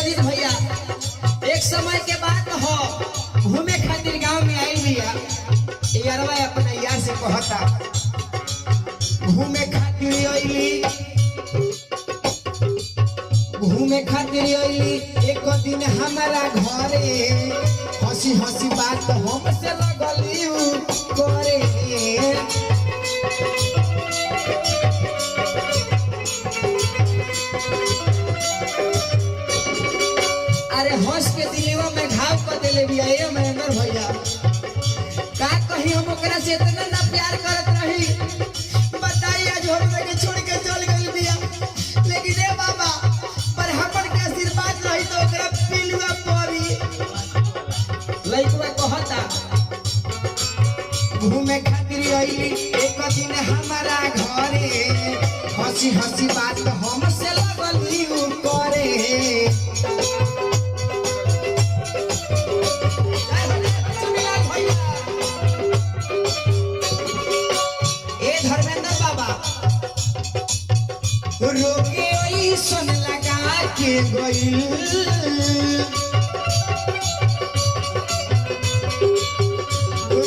संजीत भैया एक समय के बात हो घूमे खातिर गांव में आई भैया यारवा अपना यार से कहता घूमे खातिर आईली एक दिन हमारा घरे हंसी हंसी बात हमसे लगली करे अरे हंस के दिलवा में घाव कर देले बिया ये महेंद्र भैया का कहीं हम ओकरा से इतना ना प्यार करत रही बताइए आज हम के छोड़ के चल गई बिया लेकिन ए बाबा पर हमर के आशीर्वाद रही तो ओकरा पिलुआ परी लइकवा कहता घूमे खातिर आईली एक दिन हमारा घरे हंसी हंसी बात हमसे लगली करे रोके ऐसन लगा के गइल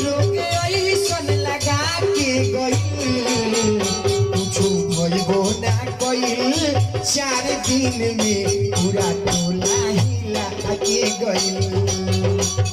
रोके ऐसन लगा के गइल कुछ भइबो ना कइल 4 दिन में पूरा टोला हिला के गइल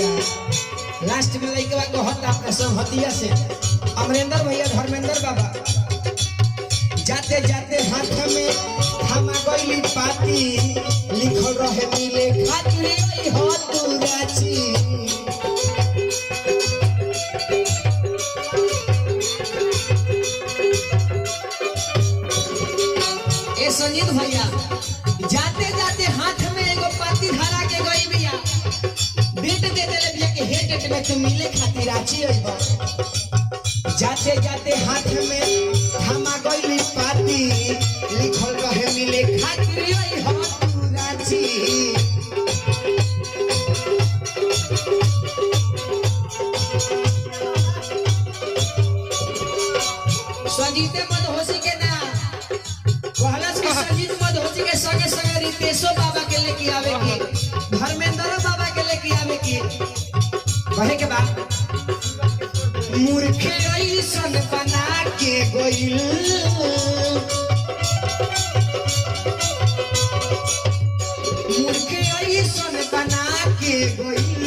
लास्ट में लइकवा कहता अपना संहतिया से अमरेंद्र भैया धर्मेंद्र बाबा जाते जाते हाथ में थमा गइली पाती लिखल रहे मिले खातिर हो तू राची ए संजीत भैया जाते जाते हाथ में एगो पाती धरा के गई बिया बेट दे देले बिया के हेट में तू मिले खातिर रांची आइबा जाते जाते हाथ में थमा गइली पाती लिखल रहे मिले खातिर हो तू रांची संजीते मदहोशी के ना कहलस के संजीत मदहोशी के संगे संगे रितेशो बाबा के लेके आवे के धर्मेंद्र बाबा के लेके आवे के कहे के बाद मूर्ख ऐसन बना के गइल मूर्ख ऐसन बना के गइल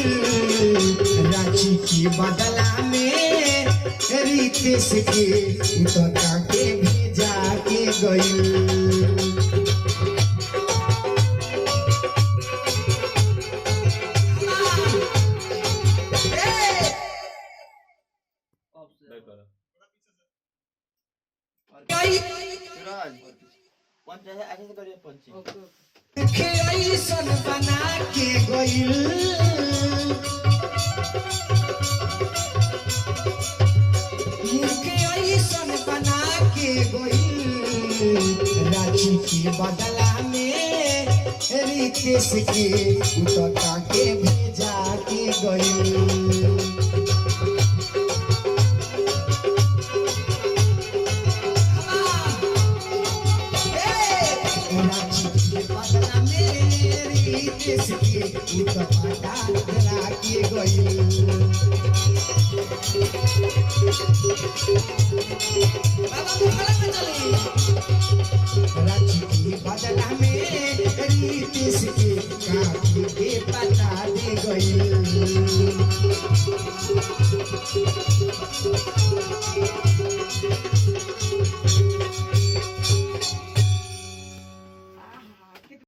रांची की बदला में रितेश के उतका के भेजा के गइल ऐसन बना के गइल ऐसन बना के गइल रांची की बदला में रितेश के उतका के भेजा के गइल के गई हाँ